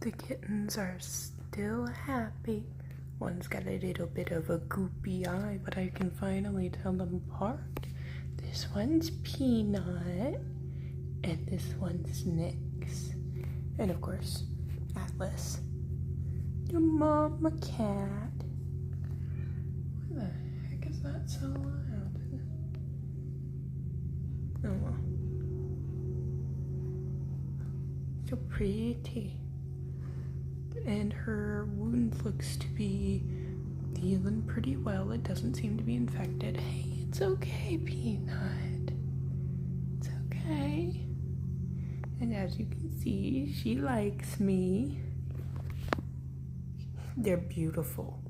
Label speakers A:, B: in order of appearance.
A: The kittens are still happy. One's got a little bit of a goopy eye, but I can finally tell them apart. This one's Peanut, and this one's Nix. And of course, Atlas, the mama cat. What the heck is that so loud? Oh well. So pretty. And her wound looks to be healing pretty well. It doesn't seem to be infected. Hey, it's okay, Peanut. It's okay. And as you can see, she likes me. They're beautiful.